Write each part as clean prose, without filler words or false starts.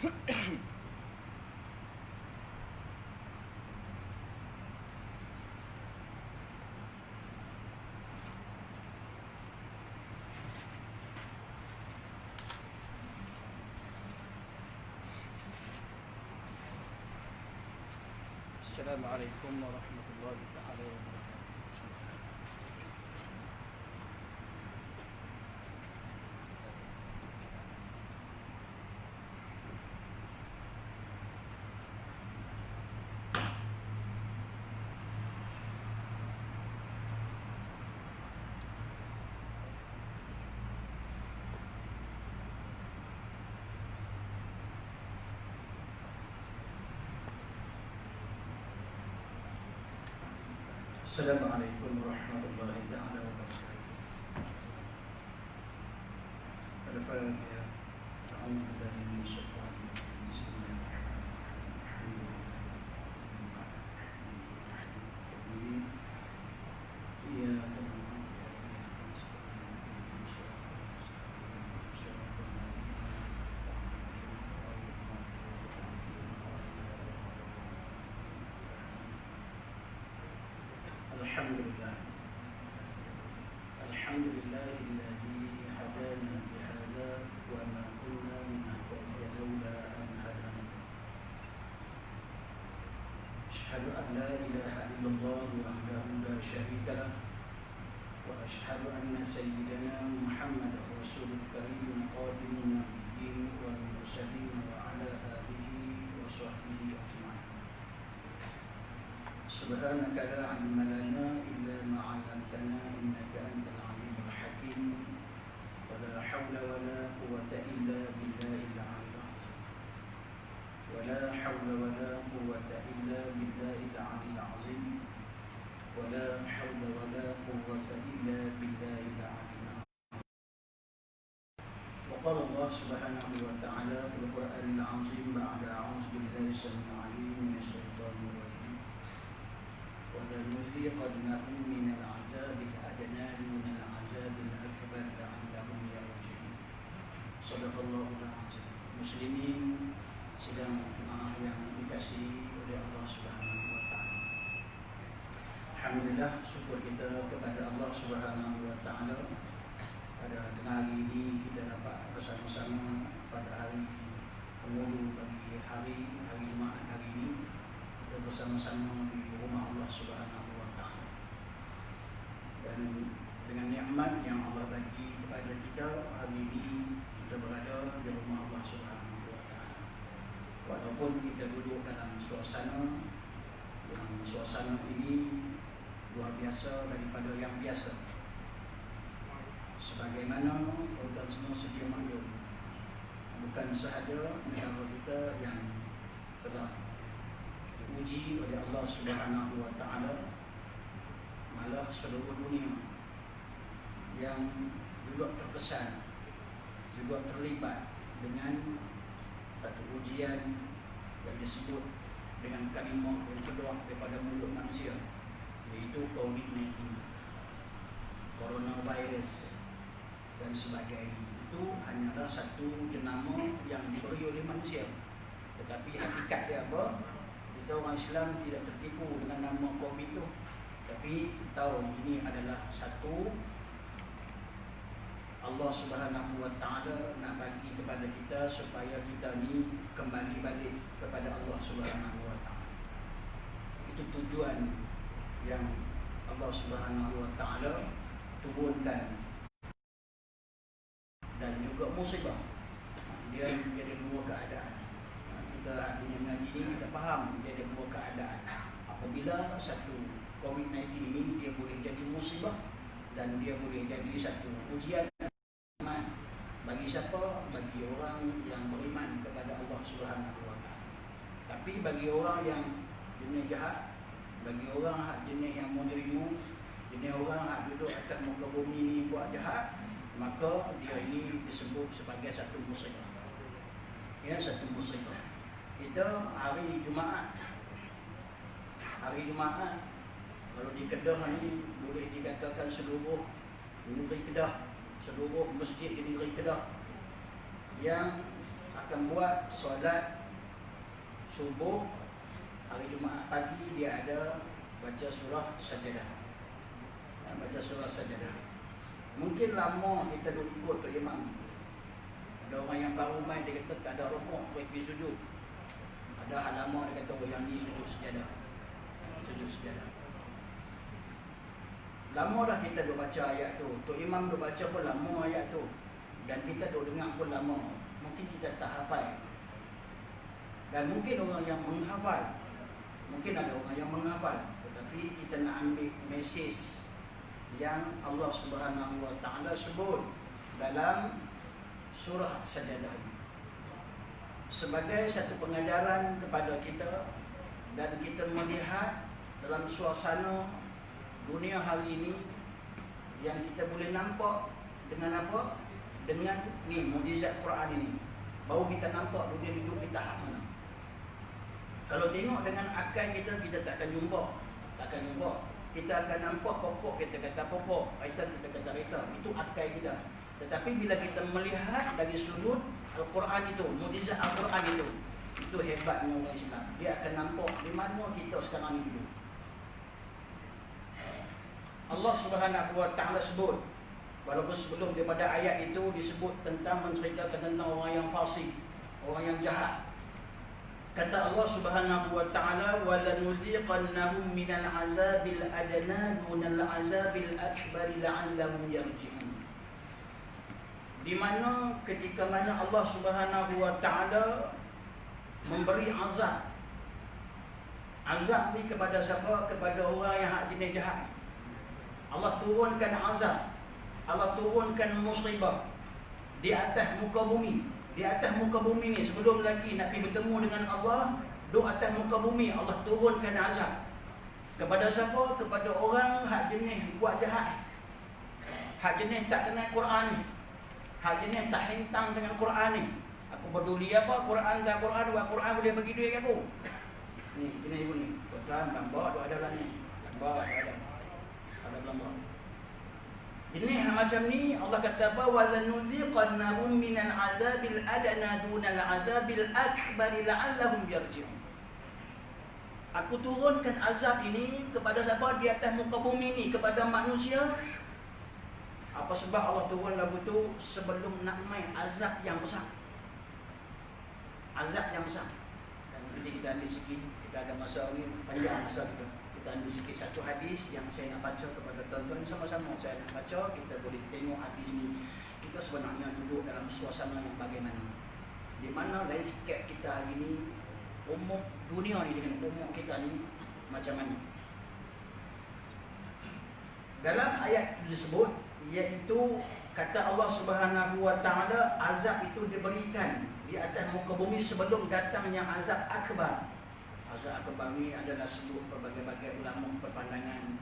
Assalamualaikum warahmatullahi taala wabarakatuh. Assalamualaikum warahmatullahi taala wabarakatuh. Al-Fatihah. A'udzu billahi minasy syaithanir rajim. Bismillahirrahmanirrahim. Iyyaka na'budu wa iyyaka nasta'in. Ihdinas siratal mustaqim. Shiratal ladzina Alhamdulillah. Alhamdulillahilladzi hadana li hadza wa ma kunna linahtadiya laula an hadana. Asyhadu an la ilaha illallah wahdahu la syarika lah wa asyhadu anna sayyidana Muhammadar rasulul karim qadimun nabiyyin wal mursalin wa ala alihi wa sahbihi ajma'in. Subhanaka la ilma lana illa ma 'allamtana innaka antal alimul hakim. Wa la haula wa la quwwata illa billahil 'aliyyil 'azim. Wa la haula wa la quwwata illa billahil 'aliyyil 'azim. Wa la haula wa la quwwata illa billahil 'aliyyil 'azim. Wa qala Allah subhanahu wa ta'ala fil Qur'anil 'azim ba'da a'udzu billahi samil 'alim minasy syaithanir rajim. وَلَنُذِيقَنَّهُم مِّنَ الْعَذَابِ الْأَدْنَىٰ دُونَ الْعَذَابِ الْأَكْبَرِ لَعَلَّهُمْ يَرْجِعُونَ. Shadaqallahul azim. Muslimin sidang jemaah yang dikasihi oleh Allah Subhanahu wa taala. Alhamdulillah, syukur kita kepada Allah Subhanahu wa taala pada tengah hari ini kita dapat bersama-sama pada hari penghulu bagi hari Jumaat hari ini. Kita bersama-sama di rumah Allah Subhanahu wa taala. Dan dengan nikmat yang Allah bagi kepada kita hari ini, kita berada di rumah Allah Subhanahu wa taala. Walaupun kita duduk dalam suasana ini luar biasa daripada yang biasa. Sebagaimana tuan semua sedia maklum, bukan sahaja negara kita yang telah diuji oleh Allah Subhanahu wa taala, malah seluruh dunia yang juga terkesan, juga terlibat dengan satu ujian yang disebut dengan kalimah yang keluar daripada mulut manusia, iaitu COVID-19, coronavirus dan sebagainya. Itu hanyalah satu jenama yang diberi oleh manusia, tetapi hakikat dia apa? Kita orang Islam tidak tertipu dengan nama COVID itu, tapi tahu ini adalah satu Allah Subhanahu wa taala nak bagi kepada kita supaya kita ni kembali balik kepada Allah Subhanahu wa taala. Itu tujuan yang Allah Subhanahu wa taala turunkan. Dan juga musibah, dia ada dua keadaan. Kita artinya mengaji ini kita faham dia ada dua keadaan. Apabila satu COVID-19 ini dia boleh jadi musibah dan dia boleh jadi satu ujian. Bagi siapa? Bagi orang yang beriman kepada Allah Subhanahu wa taala. Tapi bagi orang yang jenis jahat, bagi orang jenis yang mujrimu, jenis orang yang duduk atas muka bumi ni buat jahat, maka dia ini disebut sebagai satu musibah. Ya, satu musibah. Kita hari Jumaat kalau di Kedah ni boleh dikatakan seluruh negeri Kedah, seluruh masjid di negeri Kedah yang akan buat solat subuh hari Jumaat pagi, dia ada baca surah Sajadah. Baca surah Sajadah. Mungkin lama kita duduk ikut Tok Imam. Ada orang yang baru main, dia kata tak ada rukuk, pergi sujud. Ada hal lama dia kata yang ni sujud sejadah. Sujud sejadah. Lama dah kita duk baca ayat tu. Tok Imam duk baca pun lama ayat tu. Dan kita duk dengar pun lama. Mungkin kita tak hafal. Dan mungkin orang yang menghafal. Mungkin ada orang yang menghafal. Tetapi kita nak ambil mesej yang Allah Subhanahu Wa Taala sebut dalam surah Sajadah ini sebagai satu pengajaran kepada kita, dan kita melihat dalam suasana dunia hari ini yang kita boleh nampak dengan apa? Dengan ni mukjizat Quran ini. Baru kita nampak dunia hidup di tahap mana. Kalau tengok dengan akal kita, kita tak akan jumpa. Tak akan jumpa. Kita akan nampak pokok, kita kata pokok, item kita kata item. Itu akal kita. Tetapi bila kita melihat dari sudut Al-Quran itu, mukjizat Al-Quran itu hebatnya orang Islam. Dia akan nampak di mana kita sekarang ini hidup. Allah Subhanahu Wa Taala sebut, walaupun sebelum daripada ayat itu disebut tentang menceritakan tentang orang yang fasik, orang yang jahat. Kata Allah Subhanahu Wa Taala, "Walanuziqannahum minal azabil adna dunal azabil akbar la'allahum yarji'un." Di mana ketika mana Allah Subhanahu Wa Taala memberi azab. Azab ni kepada siapa? Kepada orang yang hak jenis jahat. Allah turunkan azab. Allah turunkan musibah di atas muka bumi. Di atas muka bumi ni sebelum lagi Nabi bertemu dengan Allah, di atas muka bumi Allah turunkan azab. Kepada siapa? Kepada orang hak jenis buat jahat. Hak jenis tak kenal Quran ni. Hak jenis tak hentang dengan Quran ni. Aku peduli apa Quran tak Quran, buat Quran boleh bagi duit kat aku. Ni jenis ibu ni. Tuan gambar tu ada lah ni. Gambar ada. Ada gambar. Jenis macam ni Allah kata apa? Walanuziqannahum minal azabil adna dunal azabil akbar la'allahum yarji'un. Aku turunkan azab ini kepada siapa? Di atas muka bumi ni, kepada manusia. Apa sebab Allah turun lagu tu? Sebelum nak main azab yang besar. Azab yang besar. Nanti kita ambil sikit. Kita ada masa ni, panjang masa kita. Kita ambil sikit satu hadis yang saya nak baca kepada tuan-tuan. Sama-sama saya nak baca. Kita boleh tengok hadis ni. Kita sebenarnya duduk dalam suasana yang bagaimana. Di mana lain sikit kita hari ni, umum dunia ni dengan umum kita ni macam mana. Dalam ayat disebut, iaitu kata Allah Subhanahu Wa Taala, azab itu diberikan di atas muka bumi sebelum datangnya azab akbar. Azab akbar ini adalah sebut berbagai-bagai ulama berpandangan.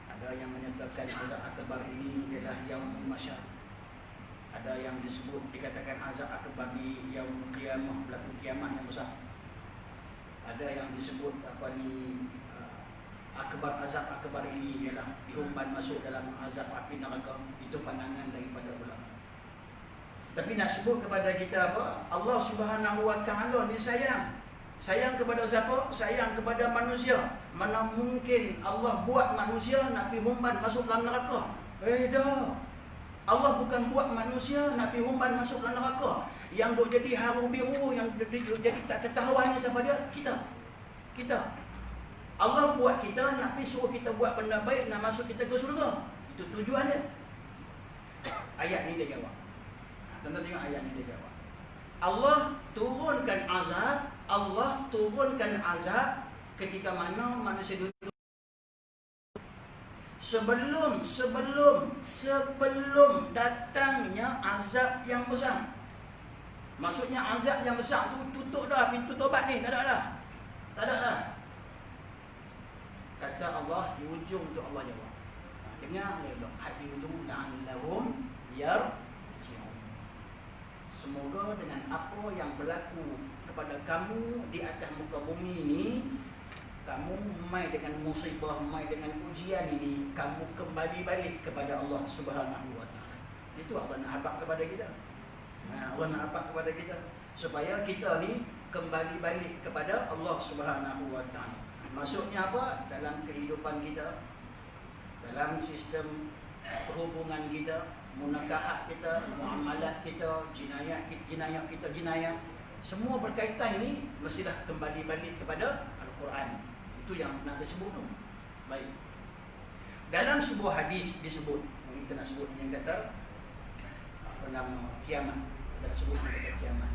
Ada yang menyatakan azab akbar ini ialah yaumul mahsyar. Ada yang disebut dikatakan azab akbar di yaumul qiyamah, berlaku kiamat yang besar. Ada yang disebut apa ni, akbar, azab akbar ini ialah dihumban masuk dalam azab api neraka. Itu pandangan daripada ulama. Tapi nak sebut kepada kita apa? Allah Subhanahu Wa Taala ni sayang. Sayang kepada siapa? Sayang kepada manusia. Mana mungkin Allah buat manusia nak pergi humban masuk dalam neraka? Dah. Allah bukan buat manusia nak pergi humban masuk dalam neraka. Yang duk jadi haru biru, yang duk jadi tak ketahuan siapa dia? Kita. Allah buat kita nak pergi suruh kita buat benda baik, nak masuk kita ke surga. Itu tujuan dia. Ayat ni dia jawab. Tuan-tuan tengok ayat ni dia jawab. Allah turunkan azab ketika mana manusia duduk sebelum datangnya azab yang besar. Maksudnya azab yang besar tu tutup dah pintu taubat ni, tak ada dah. Kata Allah di ujung tu Allah jawab. Dengar dia di ujung, la'allahum yarji'un. Semoga dengan apa yang berlaku kepada kamu di atas muka bumi ini, kamu mai dengan musibah, mai dengan ujian ini, kamu kembali balik kepada Allah Subhanahu Wa Taala. Itu Allah nak habaq kepada kita. Allah nak habaq kepada kita. supaya kita ni kembali balik kepada Allah Subhanahu Wa Taala. Maksudnya apa? Dalam kehidupan kita, dalam sistem perhubungan kita, munakahat kita, muamalat kita, jinayat kita, semua berkaitan ini mestilah kembali balik kepada Al-Quran. Itu yang nak disebut tu. Baik. Dalam sebuah hadis disebut, kita nak sebut yang kata apa nama kiamat. Kita nak sebut yang kata kiamat.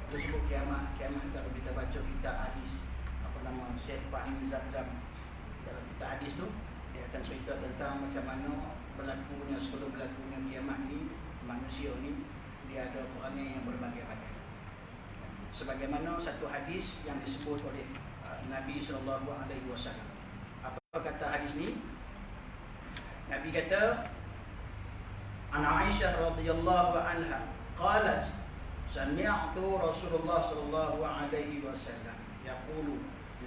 Kita sebut kiamat kalau kita baca kitab hadis apa nama Syekh Fahmi Zamzam. Dalam kitab hadis tu dia akan cerita tentang macam mana sebelum berlakunya kiamat ni, manusia ni dia ada perangai yang berbagai-bagai. Sebagaimana satu hadis yang disebut oleh Nabi SAW. Apa kata hadis ni? Nabi kata, An Aisyah radhiyallahu anha qalat sami'tu Rasulullah sallallahu alaihi wasallam yaqulu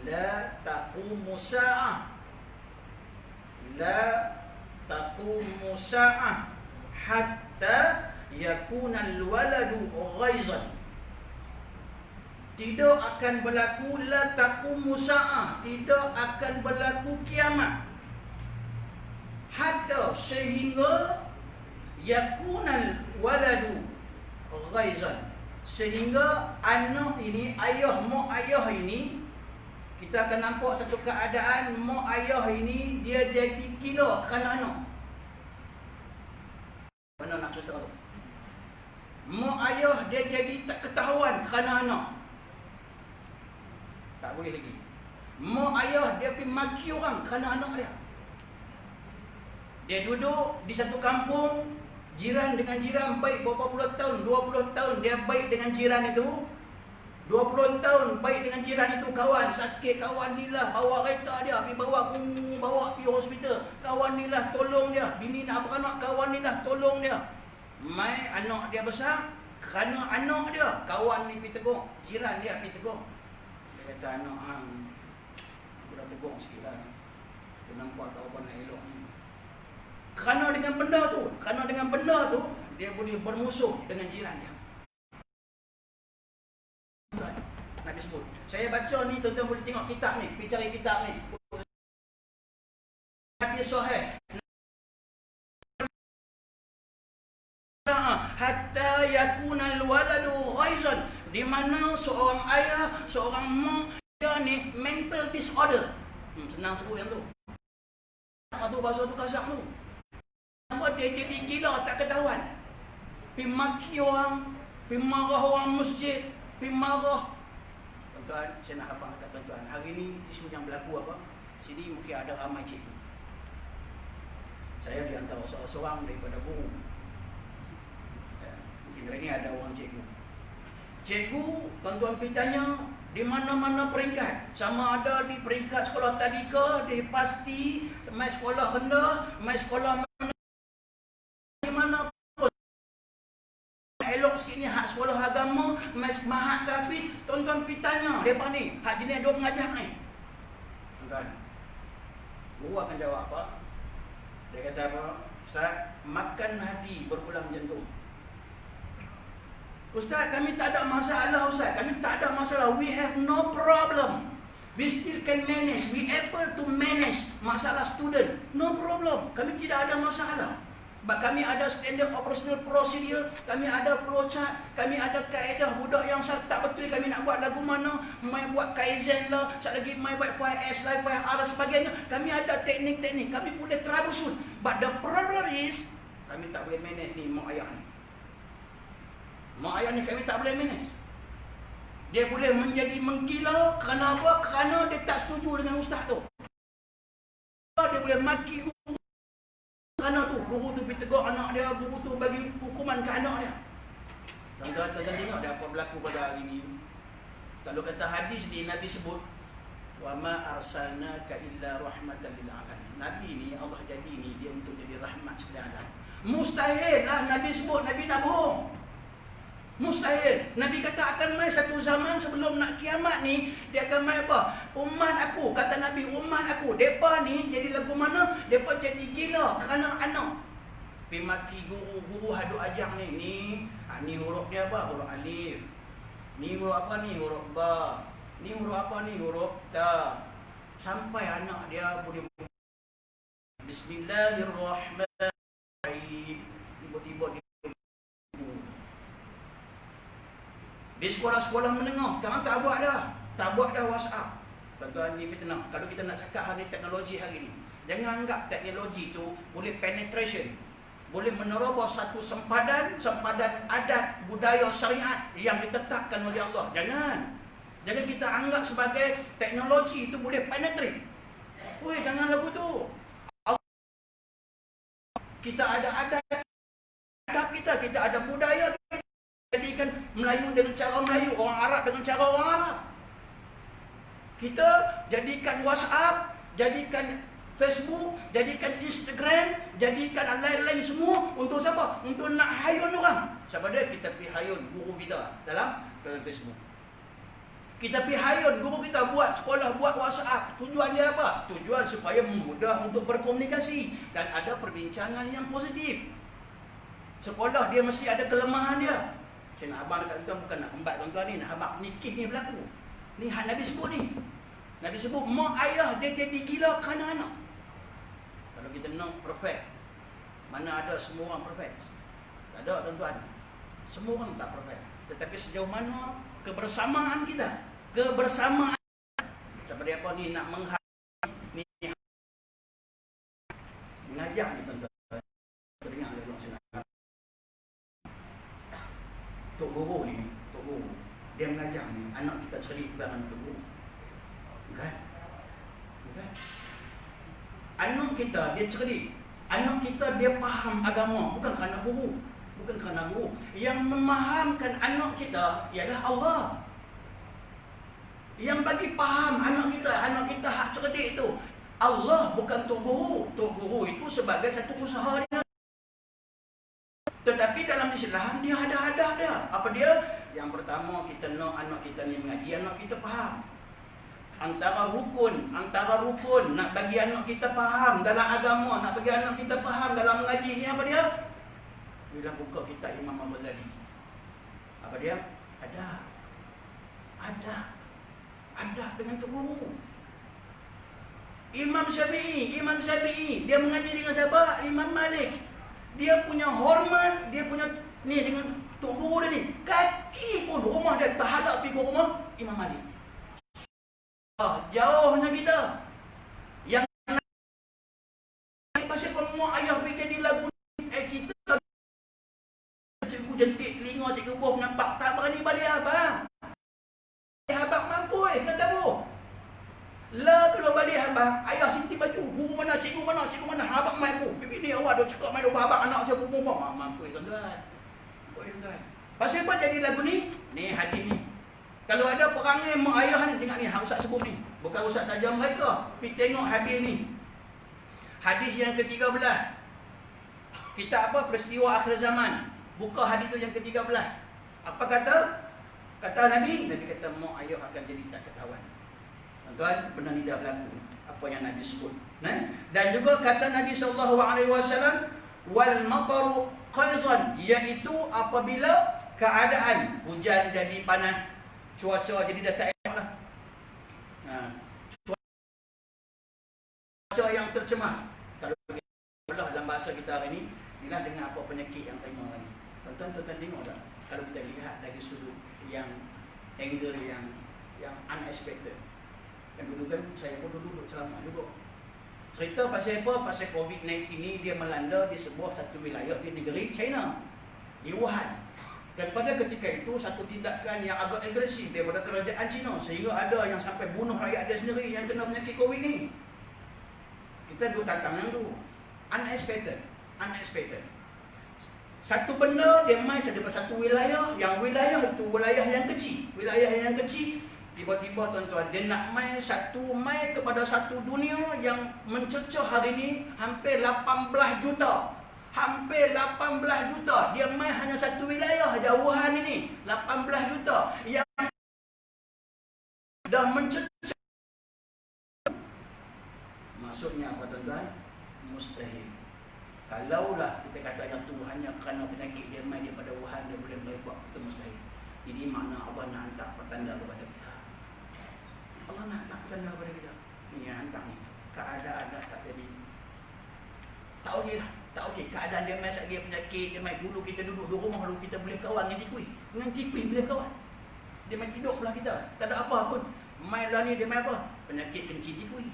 la taqumu sa'ah hatta yakuna al-waladu ghaizan. Tidak akan berlaku la taqumu sa'ah, tidak akan berlaku kiamat hatta sehingga yakunal waladu ghaizan, sehingga anak ini, mak ayah ini, kita akan nampak satu keadaan mak ayah ini dia jadi gila kerana anak. Mana nak cerita tu? Mak ayah dia jadi tak ketahuan kerana anak. Tak boleh lagi. Mak ayah dia pergi maki orang kerana anak dia. Dia duduk di satu kampung, jiran dengan jiran baik berapa puluh tahun, 20 tahun dia baik dengan jiran itu. 20 tahun baik dengan jiran itu, kawan sakit, kawan ni lah bawa kereta dia, pergi bawa pergi hospital. Kawan ni lah tolong dia, bini nak beranak, kawan ni lah tolong dia. Mai anak dia besar, kerana anak dia, kawan ni pergi tegur, jiran dia pergi tegur. Dia kata, anak hang, aku dah tegur sikit lah. Aku nampak tak apa nak elok ni. Kerana dengan benda tu, dia boleh bermusuh dengan jiran dia. Nabi sebut. Saya baca ni, tuan-tuan boleh tengok kitab ni, pergi cari kitab ni. Hadis sahih. Hatta yakunal waladu ghaizan, di mana seorang ayah, seorang mak dia ni mental disorder. Senang sebut yang tu. Apa bahasa tu kasar tu. Nampak dia jadi gila tak ketahuan. Pergi maki orang, pergi marah orang masjid, pergi marah. Tuan-tuan, saya nak abang kata tuan-tuan, hari ni isu yang berlaku apa? Sini mungkin ada ramai cikgu. Saya di antara seorang daripada guru. Mungkin hari ni ada orang cikgu. Cikgu, tuan-tuan pergi tanya, di mana-mana peringkat. Sama ada di peringkat sekolah tadika, di pasti, mai sekolah rendah, mai sekolah mana, di mana pun. Elok sikit ni hak sekolah agama, mai mahat kafir, tuan-tuan pergi tanya depa ni, hak jenis dok mengajar ni. Tuan-tuan, guru akan jawab apa? Dia kata apa? Ustaz, makan hati berulang jantung. Ustaz, kami tak ada masalah Ustaz. Kami tak ada masalah. We have no problem. We still can manage. We able to manage masalah student. No problem. Kami tidak ada masalah. Kami ada standard operational procedure. Kami ada flowchart. Kami ada kaedah. Budak yang tak betul kami nak buat lagu mana. Mai buat Kaizen lah. Sat lagi mai buat 5S lah, 5R dan sebagainya. Kami ada teknik-teknik. Kami boleh troubleshoot. But the problem is, kami tak boleh manage ni mak ayah ni. Mak ayah ni kami tak boleh manage. Dia boleh menjadi menggila kerana apa? Kerana dia tak setuju dengan ustaz tu. Dia boleh maki guru kerana tu. Guru tu pergi tegur anak dia, guru tu bagi hukuman ke anak dia. Tuan-tuan tengok dia apa berlaku pada hari ni. Kalau kata hadis ni, Nabi sebut, wa ma arsalnaka illa rahmatan lil alamin. Nabi ni Allah jadi ni dia untuk jadi rahmat sekalian alam. Mustahil lah Nabi sebut, Nabi tak bohong. Mustahil. Nabi kata akan mai satu zaman sebelum nak kiamat ni, dia akan mai apa? Umat aku, kata Nabi, umat aku, depa ni jadi lagu mana? Depa jadi gila kerana anak. Pergi maki guru hadut ajar ni. Ni huruf dia apa? Huruf alif. Ni huruf apa ni? Huruf ba. Ni huruf apa ni? Huruf ta. Sampai anak dia boleh Bismillahirrahmanirrahim. Tiba-tiba dia di sekolah-sekolah menengah sekarang tak buat dah WhatsApp. Tuan-tuan, ni fitnah. Kalau kita nak cakap hari teknologi hari ni, jangan anggap teknologi tu boleh penetration, boleh menerobos satu sempadan adat, budaya, syariat yang ditetapkan oleh Allah. Jangan kita anggap sebagai teknologi itu boleh penetrate. Jangan lagu tu. Kita ada adat kita ada budaya, kita jadikan Melayu dengan cara Melayu, orang Arab dengan cara orang Arab. Kita jadikan WhatsApp, jadikan Facebook, jadikan Instagram, jadikan lain-lain semua untuk siapa? Untuk nak hayun orang. Siapa dia? Kita pergi hayun guru kita dalam Facebook. Kita pergi hayun guru kita buat sekolah, buat WhatsApp. Tujuan dia apa? Tujuan supaya mudah untuk berkomunikasi dan ada perbincangan yang positif. Sekolah dia mesti ada kelemahan dia. Saya nak abang dekat tuan, bukan nak kembat tuan-tuan ni, nak abang nikih ni berlaku. Ni hak Nabi sebut ni. Nabi sebut mak ayah dia jadi gila kerana anak. Kalau kita nak perfect, mana ada semua orang perfect? Tak ada tuan-tuan. Semua orang tak perfect. Tetapi sejauh mana kebersamaan kita, seperti apa ni nak ni mengajar ni tuan-tuan. Dengar elok senang. Tok guru dia mengajar ni, anak kita cerdik bukan tok guru. Bukan. Anak kita dia cerdik, anak kita dia faham agama bukan kerana guru. Yang memahamkan anak kita ialah Allah. Yang bagi faham anak kita hak cerdik itu Allah, bukan tok guru. Tok guru itu sebagai satu usaha dia. Tetapi dalam Islam dia ada hadaf dia. Apa dia? Yang pertama, kita nak anak kita ni mengaji, anak kita faham. Antara rukun nak bagi anak kita faham dalam agama, nak bagi anak kita faham dalam mengaji ni apa dia? Bila buka kitab Imam Al-Ghazali. Apa dia? Ada dengan tok guru. Imam Syafi'i dia mengaji dengan siapa? Imam Malik. Dia punya hormat, dia punya ni dengan tok guru dia ni. Kaki pun rumah dia terhadap pergi rumah Imam Malik. Jauhnya kita. Yang pasal mak ayah pergi jadi lagu kita cikgu jentik telinga, cikgu boh nampak tak berani balik abang. Abang mampu kena tahu. Lah kalau balik abang, ayah sinti baju, guru mana, cikgu mana, abang mai aku. Bibi ni awak dah cakap mai abang anak saya bumbung. Mampu tuan-tuan. Pasal apa jadi lagu ni? Ni hadis ni. Kalau ada perangai mak ayah ni, dengar ni hak ustaz sebut ni. Bukan ustaz saja mereka, tapi tengok hadis ni. Hadis yang ke-13. Kitab apa? Peristiwa Akhir Zaman. Buka hadis tu yang ke-13. Apa kata? Kata Nabi kata mak ayah akan jadi tak ketahuan. Tuan-tuan, benar ni dah berlaku apa yang Nabi sebut. Dan juga kata Nabi SAW, wal mataru qaisan, iaitu apabila keadaan hujan jadi panas, cuaca jadi dah tak elok lah. Cuaca yang tercemar. Kalau belah dalam bahasa kita hari ni, inilah dengan apa penyakit yang terima hari ni. Tuan-tuan tengok tak? Kalau kita lihat dari sudut yang angle yang unexpected. Dan dulu kan saya pun duduk ceramah juga. Cerita pasal apa? Pasal COVID-19 ni dia melanda di sebuah satu wilayah di negeri China, di Wuhan. Dan pada ketika itu satu tindakan yang agak agresif daripada kerajaan China sehingga ada yang sampai bunuh rakyat dia sendiri yang kena penyakit COVID ni. Kita duduk tantangan tu. Unexpected. Satu benda dia main daripada satu wilayah, yang wilayah itu wilayah yang kecil. Tiba-tiba tuan-tuan dia nak main kepada satu dunia yang mencecah hari ini hampir 18 juta. Dia main hanya satu wilayah jauhan ini 18 juta yang dah mencecah. Maksudnya apa tuan-tuan? Mustahil. Kalaulah kita kata yang tu hanya kerana penyakit dia main daripada Wuhan dia boleh buat, itu mustahil. Ini makna Allah nak hantar petanda kepada kita. Allah nak hantar petanda kepada kita. Ini yang hantar ni. Keadaan dah tak jadi. Tak okey dah. Tak okey. Keadaan dia main sakit penyakit. Dia main dulu kita duduk di rumah dulu. Kita boleh kawan dengan tikui. Dengan tikui boleh kawan. Dia main tidur belah kita. Tak ada apa pun. Main lah ni dia main apa? Penyakit kencing tikui.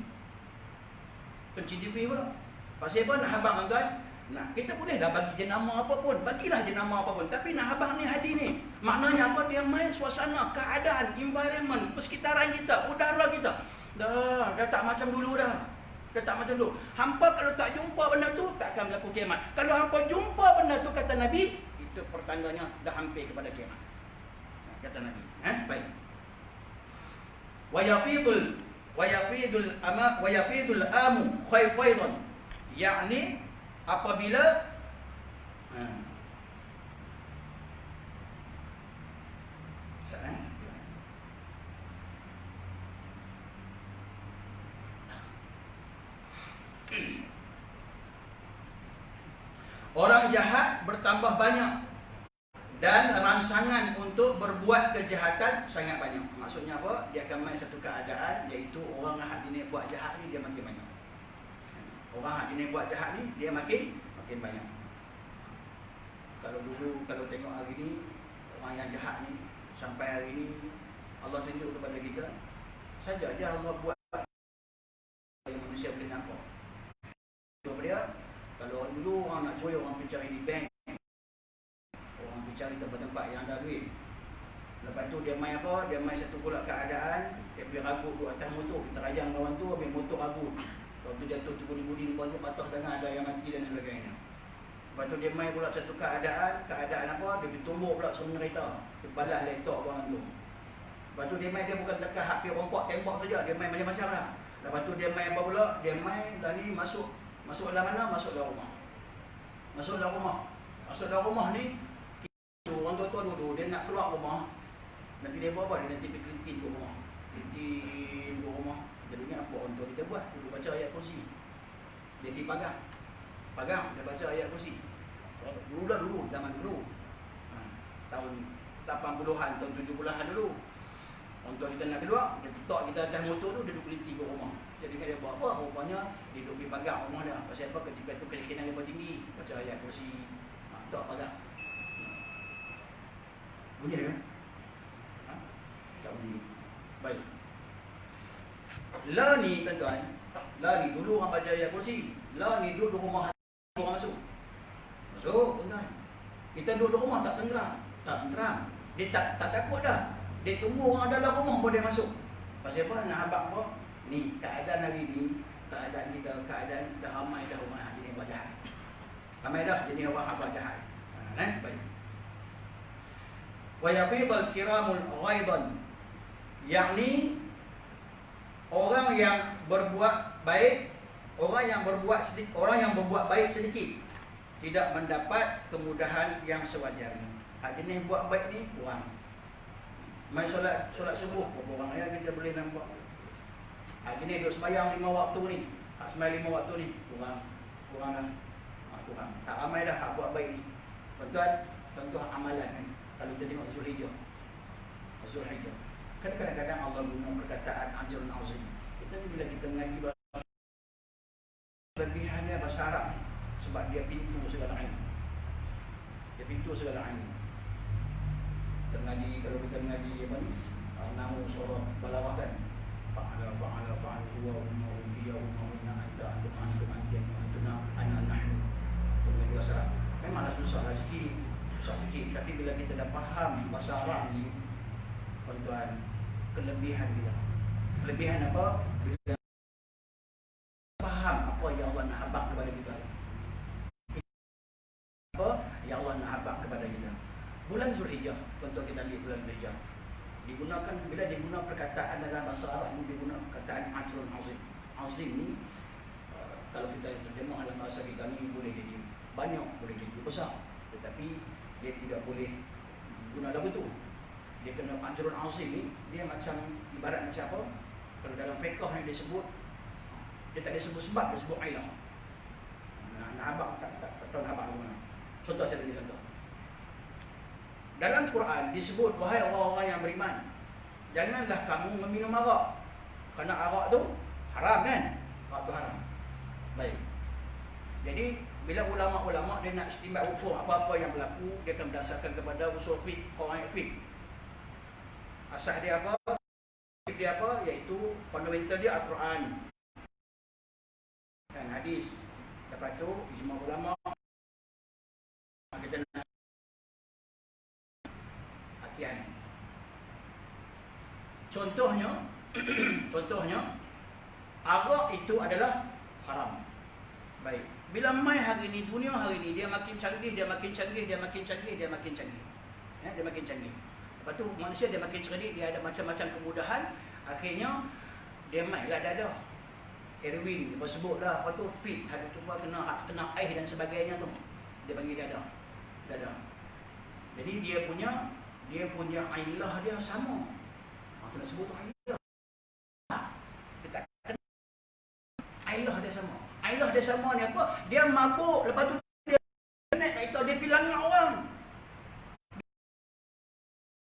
Kencing tikui pula. Pasal apa nak habang tuan? Nah, kita bolehlah bagi jenama apa pun. Bagilah jenama apa pun. Tapi nak habang ni hadir ni. Maknanya apa? Dia main suasana, keadaan, environment, persekitaran kita, udara kita. Dah tak macam dulu dah. Dah tak macam dulu. Hampa kalau tak jumpa benda tu, tak akan berlaku kiamat. Kalau hampa jumpa benda tu, kata Nabi, itu pertandanya dah hampir kepada kiamat. Kata Nabi. Baik. Wa yafidul amu khayfaidan. Yakni apabila orang jahat bertambah banyak dan rangsangan untuk berbuat kejahatan sangat banyak. Maksudnya apa? Dia akan main satu keadaan, iaitu orang hak ini buat jahat ni dia makin banyak. Orang hak ini buat jahat ni dia makin banyak. Kalau dulu, kalau tengok hari ni orang yang jahat ni, sampai hari ni Allah tunjuk kepada kita, saja dia Allah buat yang manusia boleh nampak. Kepada dia, kalau dulu orang nak curi, orang pergi cari di bank, orang pergi cari tempat-tempat yang ada duit. Lepas tu dia main apa? Dia main satu pula keadaan, dia pergi ragut tu atas motor. Kita rajang kawan tu ambil motor ragut. Lepas tu jatuh tergudi-gudi, lepas tu patah tangan, ada yang mati dan sebagainya. Lepas tu dia main pula satu keadaan apa? Dia bertumbuk pula sebenarnya kereta. Dia balas letak orang tu. Lepas tu dia main, dia bukan dekat hak pergi rompak tembak saja, dia main macam-macam lah. Lepas tu dia main apa pula? Dia main dah ni masuk dalam mana? Masuk dalam rumah. Masuk dalam rumah ni, orang tua-tua dulu dia nak keluar rumah. Nanti dia buat apa? Dia nanti pergi kelintin ke rumah. Kelintin ke rumah. Dia ingat apa orang tua kita buat? Dulu baca ayat kursi. Dia pergi pagang, dia baca ayat kursi. Dulu, zaman dulu. Tahun 80-an, tahun 70-an dulu. Orang tua kita nak keluar, dia tutup kita atas motor tu, dia duduk kelintin ke rumah. Jadi dia buat apa? Rupanya dia duduk pergi pagang rumah dia. Pasal apa? Ketika tu keyakinan dia tinggi. Baca ayat kursi. Tak pagang. Bunyi dia kan? Tak bunyi. Baik. La ni tuan-tuan. La ni dulu orang baca ayat kursi. La ni duduk di rumah orang masuk. Masuk tuan-tuan. Kita duduk di rumah tak tenteram. Dia tak takut dah. Dia tunggu orang dalam rumah pun dia masuk. Pasal apa? Nak habaq apa? Ni keadaan hari ni, keadaan kita, keadaan dah ramai dah rumah jenis buat jahat. Ramai dah jenis orang buat jahat. Baik. Wa yafidul kiramul ghaidan. Yakni orang yang berbuat baik, orang yang berbuat baik sedikit tidak mendapat kemudahan yang sewajarnya. Hak jenis buat baik ni kurang. Mai solat subuh berapa orang ya kita boleh nampak. Hak jenis duk sembahyang 5 waktu ni, hak sembahyang 5 waktu ni kurang dah. Kurang. Tak ramai dah hak buat baik ni. Tuan-tuan, contoh amalan ni. Kalau kita tengok Zulhijjah. Kan kadang-kadang Allah guna perkataan ajrun azim. Kita ni bila kita mengaji bahasa lebihannya bahasa Arab ni, sebab dia pintu segala ilmu. Kalau kita mengaji apa ni? Namu surah Balawah kan. Fa'ala huwa umma hiya umma anta ana nahnu. Mengaji bahasa Arab. Memanglah susah sikit. Tapi bila kita dah faham bahasa Arab ni, tuan-tuan, kelebihan dia. Kelebihan apa? Bila faham apa yang Allah nak habaq kepada kita. Apa yang Allah nak habaq kepada kita. Bulan Zulhijjah, contoh kita ambil bulan Zulhijjah. Digunakan, bila diguna perkataan dalam bahasa Arab ni, diguna perkataan ajrun azim. Azim ni, kalau kita terjemah dalam bahasa kita ni, boleh jadi banyak, boleh jadi besar. Tetapi dia tidak boleh guna lagu tu. Dia kena ajrun azim ni, dia macam ibarat macam apa? Kalau dalam fiqh ni dia sebut, dia tak disebut sebab, dia sebut ilah. Nak habaq tak tahu nak habaq ke mana. Contoh saya bagi contoh. Dalam Quran disebut, wahai orang-orang yang beriman, janganlah kamu meminum arak. Kerana arak tu haram kan? Arak tu haram. Baik. Jadi bila ulama-ulama dia nak istimbat hukum apa-apa yang berlaku, dia akan berdasarkan kepada usul fiqh, qawaid fiqh. Asas dia apa? Dia apa? Iaitu fundamental dia Al-Quran dan hadis. Lepas tu ijma ulama. Kita nak hatian. Contohnya arak itu adalah haram. Baik. Bila mai hari ni, dunia hari ni dia makin canggih, dia makin canggih. Dia makin canggih. Lepas tu manusia dia makin cerdik, dia ada macam-macam kemudahan. Akhirnya dia mailah dadah. Heroin, dia sebut dah. Lepas tu fit, ada tu kena air dan sebagainya tu. Dia panggil dadah. Jadi dia punya ailah dia sama. Kena sebut tu ailah. Dia tak kena. Ailah dia sama. Ailah dia sama ni apa? Dia mabuk, lepas tu dia naik kereta, dia pergi langgar orang.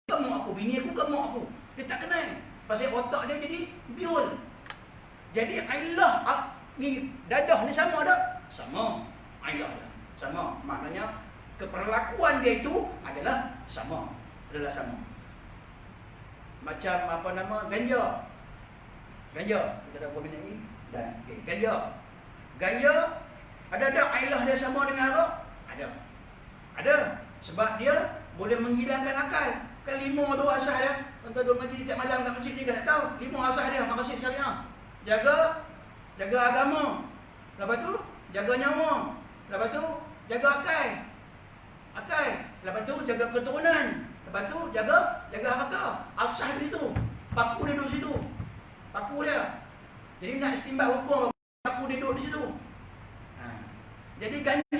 Kamu aku, bini aku, kamu aku. Dia tak kenal. Pasal otak dia jadi biol. Jadi ailah ni dadah ni sama tak? Sama. Ailah dia sama. Maknanya keperlakuan dia itu adalah sama. Macam apa nama? Ganja. Kita dah buat benda ni. Dan Ganja ada ailah dia sama dengan arak? Ada. Sebab dia boleh menghilangkan akal. Kan 5 tu asas dia. Entah duduk ngaji tiap malam kat masjid ni tak tahu. 5 asas dia, maqasid syariah. Jaga agama. Lepas tu jaga nyawa. Lepas tu jaga akal. Lepas tu jaga keturunan. Lepas tu jaga harta. Asas dia tu. Paku dia duduk situ. Paku dia. Jadi nak istimbat hukum, paku dia duduk di situ. Jadi ganja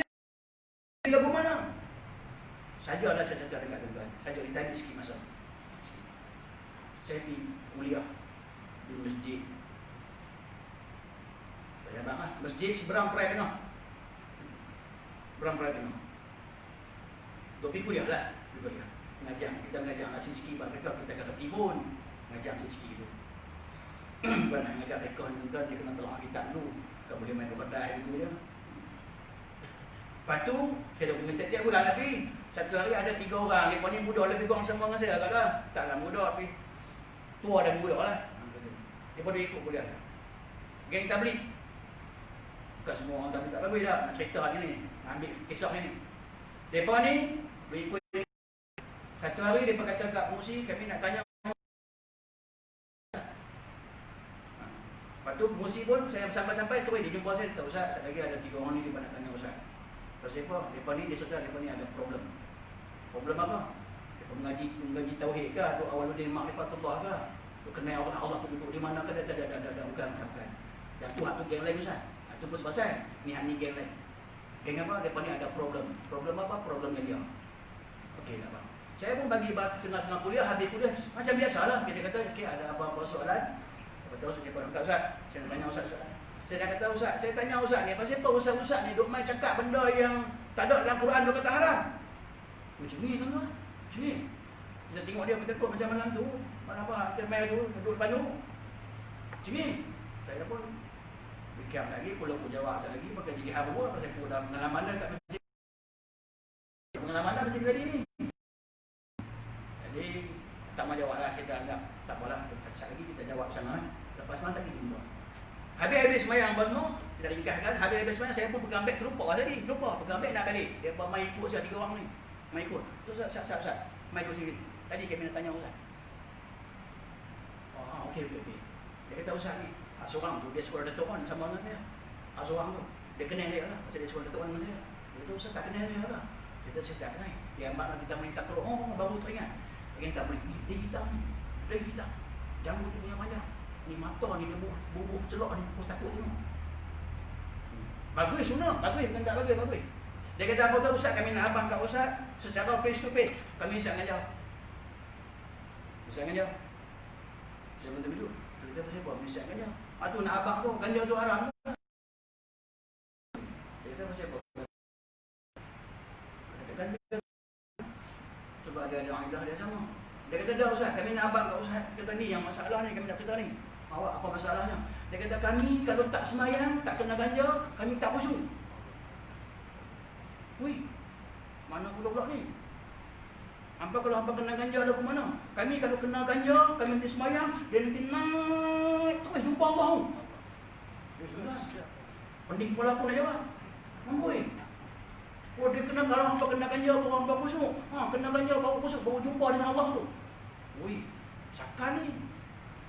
lagu mana? Sajalah saya cakap dengan tuan-tuan. Saja ditanya sikit masa. Saya pergi kuliah di masjid. Saya bang masjid seberang Perai Tengah. Pergi kuliah lah. Kita ngajar nasi sikit bang mereka, kita kata tibun. Ngajar sikit dulu. Kalau nak ngajar rekod ni tuan, dia kena tolak kitab dulu. Tak boleh main kedai gitu je. Lepas tu, saya dah punya tiap-tiap bulan lagi. Satu hari ada 3 orang. Mereka ni muda lebih kurang sama dengan saya kan? Taklah muda tapi tua dan muda lah. Mereka dia ikut kuliah. Geng tabligh. Bukan semua orang tabligh tak bagus dah. Nak cerita hari ni. Ambil kisah ni. Mereka ni berikut. Satu hari mereka kata kat pengurusi, kami nak tanya. Lepas tu pengurusi pun saya sampai-sampai terus dia jumpa saya. Tak Ustaz, lagi ada 3 orang ni dia nak tanya Ustaz. Pasal apa? Mereka ni dia sedar mereka ni ada problem. Problem apa? Mereka mengaji tauhid ke? Duk awaludin ma'rifatullah ke? Duk kenal Allah tu duduk di mana ke? Bukan. Yang tu hak tu geng lain Ustaz. Itu pun sebasal. Ni hak ni geng lain. Geng apa? Mereka ni ada problem. Problem apa? Problemnya dia. Okey tak apa. Saya pun bagi tengah-tengah kuliah, habis kuliah macam biasalah. Dia kata, okey ada apa-apa soalan? Terus dia pun kata, Ustaz, saya nak tanya Ustaz. Saya dah kata Ustaz, saya tanya Ustaz ni, pasal apa Ustaz ni duk main cakap benda yang tak ada dalam Quran, duk kata haram. Macam ni tuan-tuan. Macam ni. Kita tengok dia bertekuk macam malam tu. Mana apa, kita main tu, duduk depan tu. Macam ni. Saya pun fikir lagi, kalau aku jawab lagi, maka jadi haru lah. Pasal aku dah pengalaman dah kat masjid. Pengalaman dah masjid tadi ni. Jadi, tak mahu jawab lah. Kita anggap, tak apalah. Sekejap lagi kita jawab sana. Lepas malam tak kita jumpa. Habis semayang bos semua, kita ringkaskan. Habis semayang, saya pun pegang beg terlupa tadi. Pegang beg nak balik. Dia main ikut saya 3 orang ni. Main ikut. Tu Ustaz. Main ikut sini. Tadi kami nak tanya Ustaz. Oh, okey. Dia kata Ustaz ni, seorang tu dia sekolah Datuk kan sama dengan saya. Seorang tu, dia kenal saya lah. Pasal dia sekolah Datuk dengan saya. Dia kata Ustaz tak kenal saya lah. Saya tak kenal. Dia ambil kita main takraw. Baru teringat. Dia tak boleh. Dia hitam. Janggut dia punya panjang. Ni mata ni dia bubuh celok ni. Aku takut tengok. Bagus sunnah. Bagus. Bukan tak bagus. Dia kata apa tu Ustaz, kami nak abang kat Ustaz secara face to face. Kami siap ngajar. Saya pun terbidu. Dia kata pasal apa? Kami siap ngajar. Tu nak abang tu. Ganja tu haram. Dia kata pasal apa? Ganja. Sebab ada tanya abang kat Ustaz, kata ni yang masalah ni kami nak cerita ni. Awak apa masalahnya? Dia kata kami kalau tak semayang, tak kena ganja, kami tak khusyuk. Ui, mana pula ni? Hampa kalau hampa kena ganja ada ke mana? Kami kalau kena ganja, kami nanti semayang, dia nanti naik terus jumpa Allah. Mending kepala aku nak jawab. Amboi. Oh dia kena kalau hampa kena ganja baru hampa khusyuk. Kena ganja baru khusyuk, baru jumpa dengan Allah tu. Ui, sakan ni.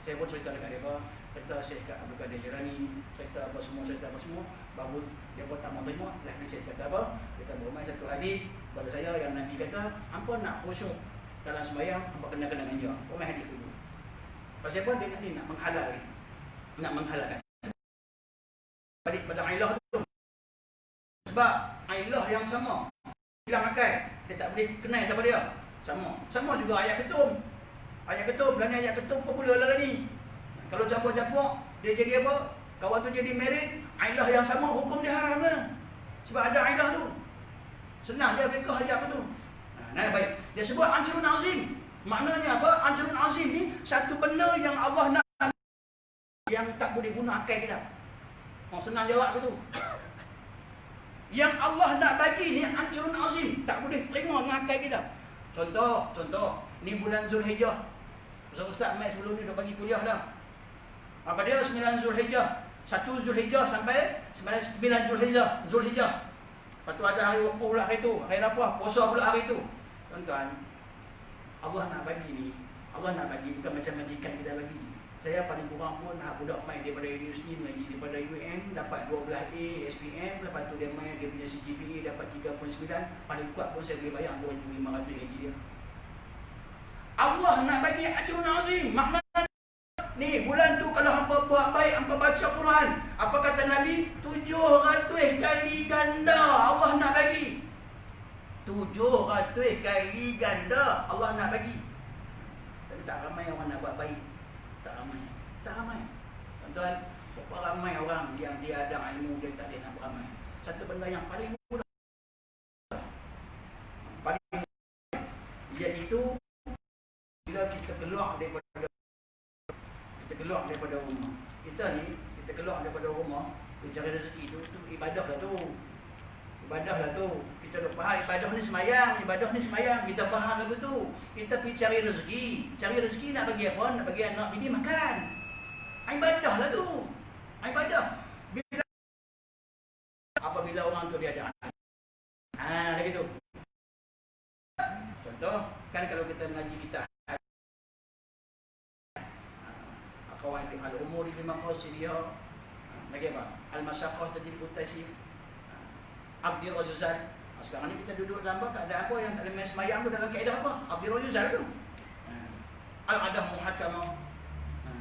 Saya pun cerita dekat dia, cerita Syekh Abdul Qadir Jilani, cerita apa semua, baru dia pun tak mau terima. Lah ni saya kata apa? Kita bermain satu hadis pada saya yang Nabi kata, hampa nak khusyuk dalam sembahyang, hampa kena ganja. Bermain hadis dulu. Pasal apa? Dia nak menghalalkan. Nak menghalalkan. Balik pada ilah tu. Sebab ilah yang sama. Hilang akal. Dia tak boleh kenal siapa dia. Sama juga ayat ketum. Ayat ketum, lah ni ayat ketum popular lah ni. Kalau campur-campur, dia jadi apa? Kawan tu jadi merit, ilah yang sama, hukum dia haram lah. Sebab ada ilah tu. Senang dia fikah aja apa tu. Nah, baik. Dia sebut ancurun azim. Maknanya apa? Ancurun azim ni satu benda yang Allah nak, yang tak boleh guna akal kita. Senang jawab begitu. Yang Allah nak bagi ni ancurun azim, tak boleh terima dengan akal kita. Contoh, ni bulan Zulhijjah. Ustaz mai sebelum ni dah bagi kuliah dah. Apa dia 9 Zulhijjah, 1 Zulhijjah sampai 9 Zulhijjah. Lepas tu ada hari apa pula hari tu? Hari apa? Puasa pula hari tu. Tuan-tuan, Allah nak bagi ni, Allah nak bagi bukan macam majikan kita bagi. Saya paling kurang pun budak main daripada universiti mengaji daripada UM dapat 12A SPM, lepas tu dia main dia punya CGPA dapat 3.9, paling kuat pun saya boleh bayar 2,500 gaji dia. Allah nak bagi ajrun azim. Maknanya ni bulan tu kalau hampa buat baik, hampa baca Quran, apa kata Nabi? 700 kali ganda Allah nak bagi. 700 kali ganda Allah nak bagi. Tapi tak ramai orang nak buat baik. Tak ramai. Tuan-tuan, berapa ramai orang yang dia ada ilmu dia tak ada nak beramai. Satu benda yang paling mudah, iaitu bila kita keluar daripada rumah. Kita keluar daripada rumah, kita cari rezeki tu ibadah lah tu. Kita dah faham ibadah ni semayang. Kita faham apa tu. Kita pergi cari rezeki nak bagi apa? Nak bagi anak bini makan. Ibadah lah tu. Apabila orang tu dia ada anak. Lagi tu. Contoh, kan kalau kita mengaji kita kawan al-umur di maqasidiyah, lagi apa? Al-masyaqqah tajribut taysir. Abdi rajuzan. Sekarang ni kita duduk dalam keadaan apa yang tak ada main semayang tu dalam kaedah apa? Abdi rajuzan tu. Al-adah muhakamah.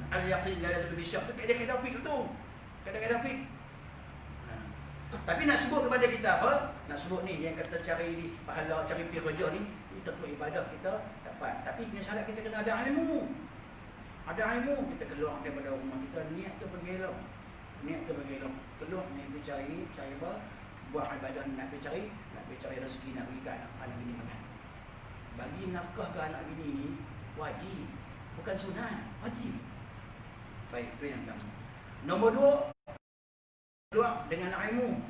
Al-yaqin la yadul bisyak tu kaedah fiqh tu. Kaedah fiqh. Tapi nak sebut kepada kita apa? Nak sebut ni yang kata cari ni pahala, cari pi kerja ni, kita untuk ibadah kita dapat. Tapi punya syarat kita kena ada ilmu. Ada ilmu, kita keluar daripada rumah kita, niat tu pergi elok. Keluar ni pergi cari apa? Buat ibadah nak pergi cari rezeki, nak bagi kat anak bini makan. Bagi nafkah ke anak bini ni wajib, bukan sunat, wajib. Baik, itu yang pertama. Nombor 2, keluar dengan ilmu.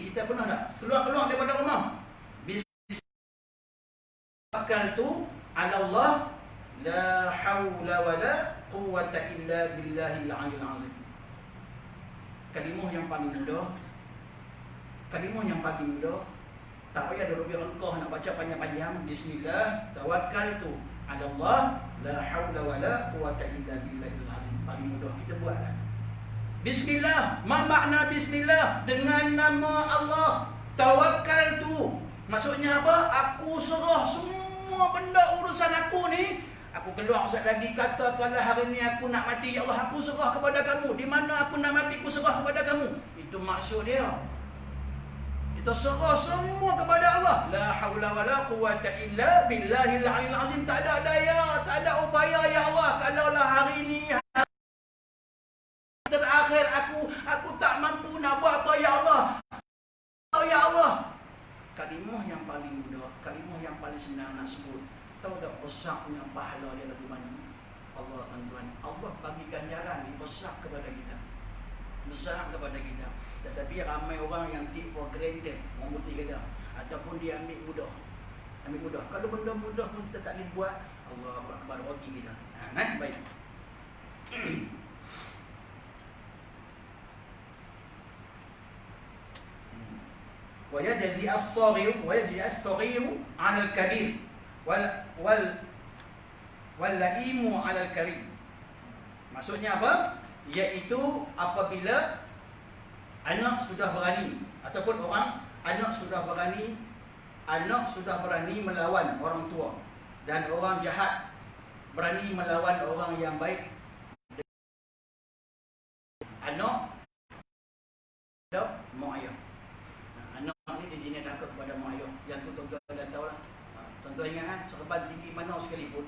Kita pernah tak keluar daripada rumah? Bismillahirrahmanirrahim. Ala Allah la haula wala quwwata illa billahil aliyil azim. Kalimah yang paling mudah. Tak payah dah lebih rengkah nak baca panjang-panjang. Bismillah tawakkaltu ala Allah la haula wala quwwata illa billahil azim. Paling mudah kita buatlah. Bismillah, ma makna bismillah? Dengan nama Allah. Tawakkaltu, maksudnya apa? Aku serah semua benda urusan aku ni. Aku keluar sekejap lagi, katakanlah hari ni aku nak mati, ya Allah aku serah kepada kamu. Di mana aku nak mati, aku serah kepada kamu. Itu maksud dia. Kita serah semua kepada Allah. La haula wala quwwata illa billahil aliyil azim. Tak ada daya, tak ada upaya ya Allah. Kalaulah hari ni terakhir aku tak mampu nak buat apa ya Allah. Oh ya Allah. Kalimah yang paling mudah, kalimah yang paling senang nak sebut. Tahu tak besarnya pahala dia lagu mana? Allah tuan-tuan, Allah bagi ganjaran ni besar kepada kita. Besar kepada kita. Tetapi ramai orang yang take for granted, orang putih kata, ataupun dia ambil mudah. Ambil mudah. Kalau benda mudah pun kita tak boleh buat, Allah akbar roti kita. Baik. ويجزي الصغير 'ala al-kabir wal-laimu 'ala al-karim. Maksudnya apa? Iaitu apabila anak sudah berani ataupun anak sudah berani melawan orang tua, dan orang jahat berani melawan orang yang baik. Anak mak ayah. Anak ni dia jenis dah kepada mak ayah. Yang tu tuan-tuan dah tahu lah. Tuan-tuan ingat kan, serban tinggi mana sekalipun,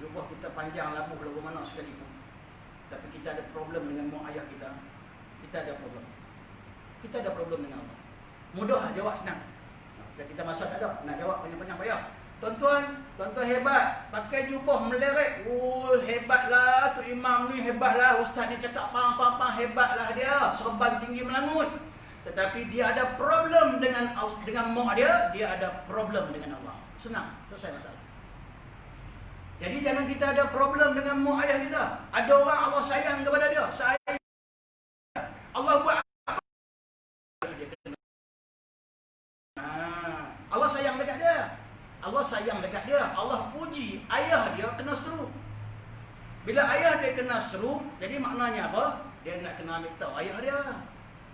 jubah kita panjang labuh lagu mana sekalipun, tapi kita ada problem dengan mak ayah kita, kita ada problem. Kita ada problem dengan Allah. Mudah jawab senang. Dan kita masa tak ada nak jawab panjang-panjang payah. Tuan-tuan hebat, pakai jubah meleret. Oh, hebatlah tu imam ni, hebatlah ustaz ni cakap pang hebatlah dia, serban tinggi melangut. Tetapi dia ada problem dengan mak dia ada problem dengan Allah. Senang, selesai masalah. Jadi jangan kita ada problem dengan mak ayah kita. Ada orang Allah sayang kepada dia, sayang. Allah buat apa? Allah sayang dekat dia. Allah sayang dekat dia. Allah puji ayah dia kena stroke. Bila ayah dia kena stroke, jadi maknanya apa? Dia nak kena ambil tahu ayah dia.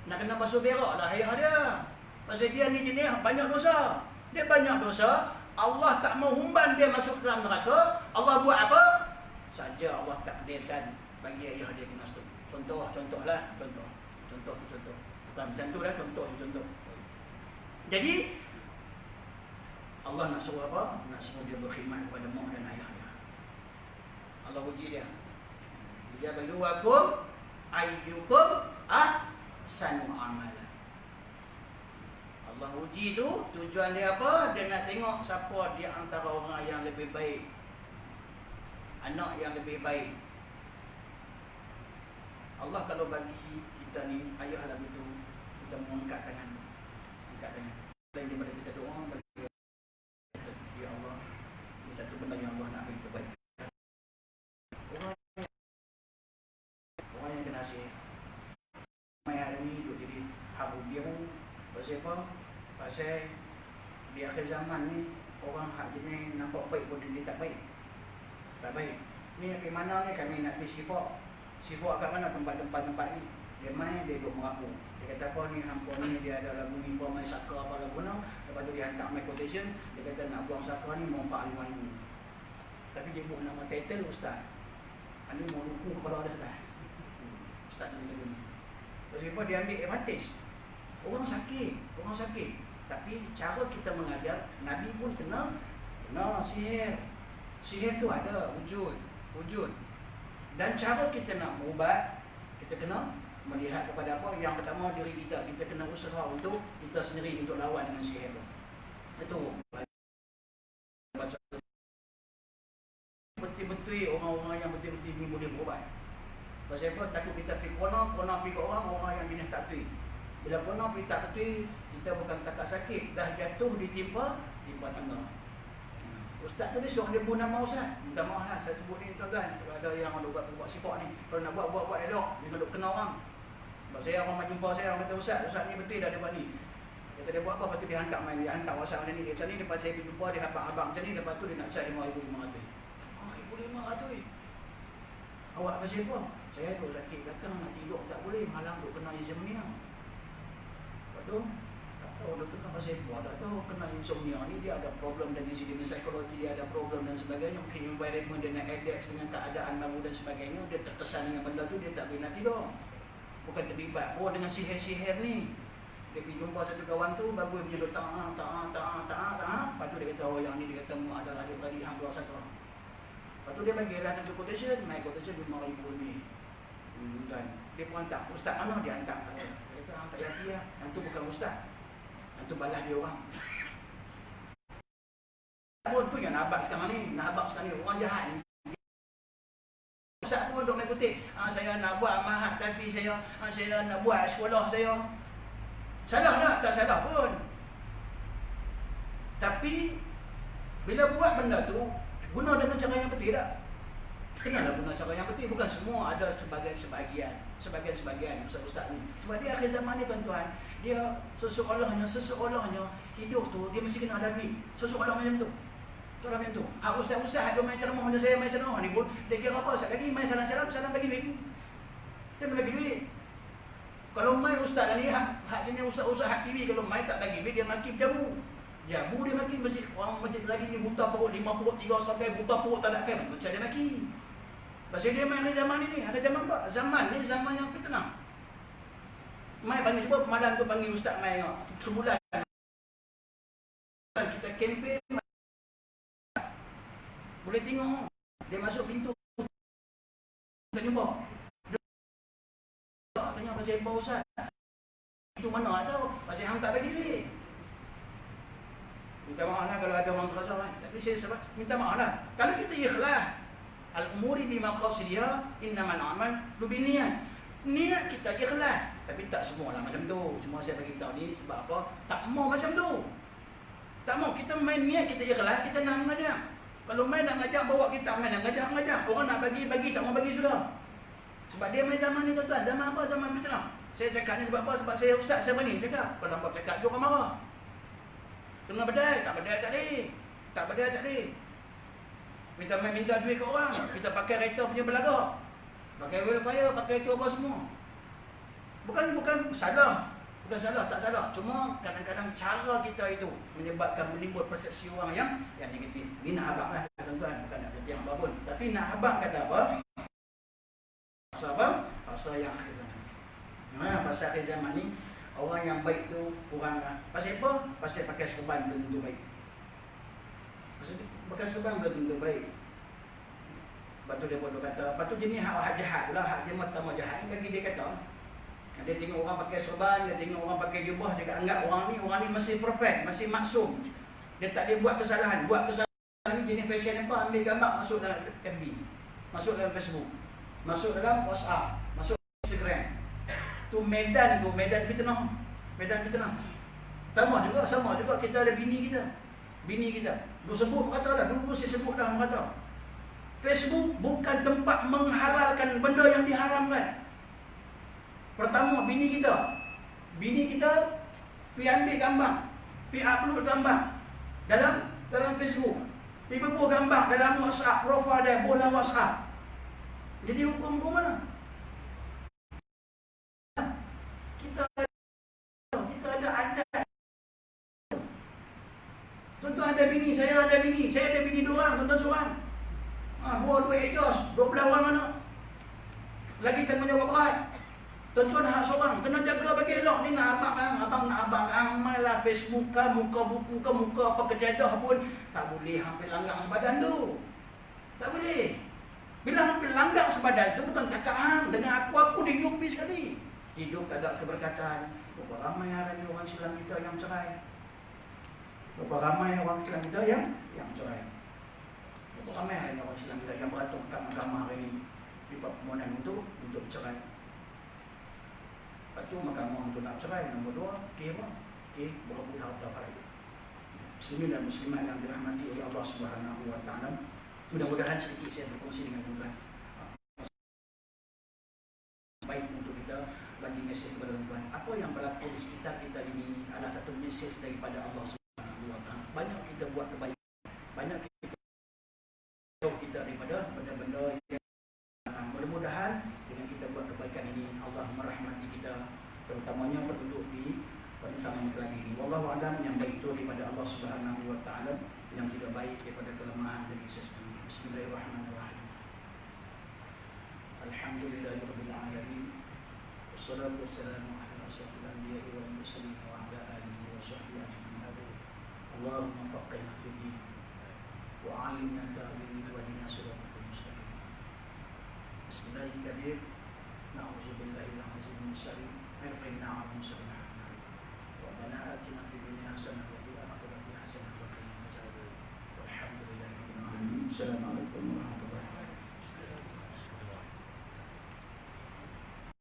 Nak kena basuh berak lah ayah dia. Pasal dia ni jenis banyak dosa. Dia banyak dosa. Allah tak mau humban dia masuk dalam neraka. Allah buat apa? Saja Allah takdirkan bagi ayah dia kena stroke. Contoh. Bukan macam tu lah, contoh. Jadi Allah nak suruh apa? Nak suruh dia berkhidmat kepada mak dan ayah dia. Allah uji dia. Yabluwakum ayyukum ahsanu amala. Allah uji tu tujuan dia apa? Dia nak tengok siapa di antara orang yang lebih baik, anak yang lebih baik. Allah kalau bagi kita ni ayah lagu tu, kita mengangkat tangan. Lain daripada kita doa bagi ya Allah, ini satu benda yang Allah nak bagi kebaikan. Orang yang kena asyik mai hari ni duduk jadi habu biru. Pasal apa? Pasal di akhir zaman ni orang hak jenis nampak baik pun dia tak baik. Ni nak pergi mana ni? Kami nak pergi Sifat kat mana tempat ni? Dia main, dia duduk merapu. Dia kata apa ni, hampa ni dia ada lagu ni, main saka apa lagu ni. Lepas tu dia hantar my quotation. Dia kata nak buang saka ni mau 45,000. Tapi dia buat nama title Ustaz. Ini mau luku kepada ada Ustaz. Ustaz ni lagu ni. Lepas tu dia ambil advantage. Orang sakit. Tapi cara kita mengajar, Nabi pun kena sihir. Sihir tu ada wujud. Dan cara kita nak berubat, kita kena melihat kepada apa? Yang pertama diri kita. Kita kena usaha untuk kita sendiri untuk lawan dengan sihir tu. Itu betul-betul orang-orang yang betul-betul ni boleh berubat. Pasal apa? Takut kita pergi kona pergi ke orang yang jenis tak betul. Bila kona pergi tak betul, kita bukan takat sakit, dah jatuh ditimpa tangga. Ustaz tu dia suruh dia pun nama Ustaz. Minta maaf lah saya sebut ni tuan-tuan. Kalau ada yang ada buat sifat ni, kalau nak buat elok, dia nak kena orang. Sebab saya orang jumpa saya, orang kata Ustaz ni betul dah dia buat ni. Kata dia buat apa, lepas tu dia hantar main, dia hantar WhatsApp dia ni, dia macam ni, lepas saya pergi jumpa dia abang macam ni, lepas tu dia nak charge 5,500. 5,500. Awak pasal apa? Saya tu sakit belakang, nak tidur tak boleh, malam tu kena insomnia. Lepas tu doktor kan pasal buat tak tahu kena insomnia ni, dia ada problem dari segi psikologi, dia ada problem dan sebagainya, mungkin environment dia nak adapt dengan keadaan baru dan sebagainya, dia terkesan dengan benda tu, dia tak boleh nak tidur. Bukan terlibat dengan sihir-sihir ni. Dia pergi jumpa satu kawan tu, bagus dia duduk lepas tu dia kata yang ni, dia kata ada adik-beradik hang keluar satu. Lepas tu dia bagi lah satu quotation, my quotation 5,000 lebih. Dan dia pun hantar, Ustaz mana dia hantar? Dia kata hang tak hati lah, yang tu bukan Ustaz. Itu balas dia orang. pun tu yang nabak sekarang ni, orang jahat ni. Ustaz pun duk main kutip, saya nak buat mahat tapi saya nak buat sekolah saya. Salah tak salah pun. Tapi bila buat benda tu, guna dengan cara yang betul tak? Kenalah guna cara yang betul. Bukan semua, ada sebahagian ustaz-ustaz ni. Sebab dia akhir zaman ni tuan-tuan, dia seseolahnya hidup tu dia mesti kena ada duit. Seseolah macam tu. Seolah macam tu. Hak ustaz-ustaz dia main ceramah macam saya main ceramah ni pun, dia kira apa? Ustaz lagi main salam bagi duit. Dia bagi duit. Kalau main ustaz ni, hak jenis ustaz-ustaz hak TV, kalau main tak bagi duit, dia maki jamu. Jamu dia maki, orang masjid lagi ni buta perut, 5 perut, 3 sakai, buta perut tak ada kan. Macam dia maki. Pasal dia main zaman ni, ada zaman apa? Zaman ni zaman yang fitnah. Mai panggil sebab malam tu panggil ustaz mai tengok. Sebulan kita kempen boleh tengok dia masuk pintu kita jumpa. Dia tanya pasal apa ustaz? Itu mana tahu? Pasal hang tak bagi duit. Minta maaf lah kalau ada orang terasa kan. Tapi saya sebab minta maaf lah. Kalau kita ikhlas, al-umuri bimaqasidiyah, innamal a'mal binniyat. Niat kita ikhlas, tapi tak semualah macam tu. Cuma saya bagi tahu ni sebab apa? Tak mau macam tu. Tak mau kita main niat kita ikhlas, kita nak mengajar. Kalau main nak mengajar, bawa kita main nak mengajar. Orang nak bagi, tak mau bagi sudah. Sebab dia main zaman ni tuan-tuan. Zaman apa? Zaman fitnah. Saya cakap ni sebab apa? Sebab saya ustaz, saya berani cakap. Kalau nampak cakap, dia orang marah. Kena bedai, tak bedai tak boleh. Tak bedai tak boleh. Minta duit ke orang. Kita pakai kereta punya belagak. Pakai welfare, pakai itu apa semua. Bukan salah. Bukan salah, tak salah. Cuma kadang-kadang cara kita itu menimbul persepsi orang yang negatif. Ini nak habaq lah tuan-tuan. Bukan nak kata yang apa pun. Tapi nak habaq kata apa? Pasal apa? Pasal yang akhir zaman. Pasal akhir zaman ni, orang yang baik tu kurang lah. Pasal apa? Pasal pakai serban belum tentu baik. Pasal pakai serban belum tentu baik. Lepas tu dia pun kata, lepas tu jenis hak jahat pula, hak dia pertama jahat ni bagi dia kata. Dia tengok orang pakai serban, dia tengok orang pakai jubah, dia anggap orang ni masih perfect, masih maksum. Dia tak dia buat kesalahan ni jenis fashion apa, ambil gambar masuk dalam FB, masuk dalam Facebook, masuk dalam WhatsApp, masuk Instagram. Tu medan fitnah. Sama juga kita ada bini kita. Dulu sebut kata dah, dulu saya sebut dah kata. Facebook bukan tempat menghalalkan benda yang diharamkan. Pertama, bini kita pergi ambil gambar, pergi upload gambar dalam Facebook, pergi buat gambar dalam WhatsApp, profil dia dalam WhatsApp. Jadi hukum mana? Kita ada adat. Tuan-tuan ada bini, saya ada bini 2 orang, tuan-tuan seorang. Dua ekos, 12 orang anak. Lagi tanggung jawab berat. Tuan-tuan hak seorang, kena jaga bagi elok. Ni nak abang malah Facebook ke, muka buku ke, muka apa kejadah pun tak boleh hampir langgar sebadan tu. Tak boleh. Bila hampir langgar sebadan tu bukan kakak hang. Dengan aku dihidupi sekali. Hidup tak ada keberkatan. Berapa ramai hari orang Islam kita yang cerai. Berapa ramai orang Islam kita yang cerai. Ramai hari orang Islam kita yang beratur kat mahkamah hari ini di permohonan untuk cerai. Lepas tu mahkamah untuk nak cerai. Nombor 2, berebut harta faraid. Muslimin dan muslimat yang dirahmati oleh Allah Subhanahu wa taala. Mudah-mudahan sedikit saya berkongsi dengan tuan-tuan. Baik untuk kita bagi mesej kepada tuan-tuan. Apa yang berlaku di sekitar kita ini adalah satu mesej daripada Allah Subhanahu wa taala. Banyak kita buat kebaikan. Banyak kita daripada benda-benda yang mudah-mudahan dengan kita buat kebaikan ini Allah merahmati kita, terutamanya penduduk di Pemutaran Keladi ini. Wallahu a'lam, yang baik itu daripada Allah Subhanahu wa taala, yang tidak baik daripada kelemahan dari sesuatu. Bismillahirrahmanirrahim. Alhamdulillahirabbil alamin. Wassalatu wassalamu ala asyrafil anbiya'i wal mursalin wa ala alihi wa sahbihi ajma'in. Allahumma faqihna fid din wa 'allimna ta'wil wa hdina siratal mustaqim. Bismillahirrahmanirrahim. Na'udzubillahi minal syarri irqina 'ala muslimin. Rabbana atina fid dunya hasanah wa fil akhirati hasanah wa qina adzabannar. Assalamualaikum warahmatullahi wabarakatuh.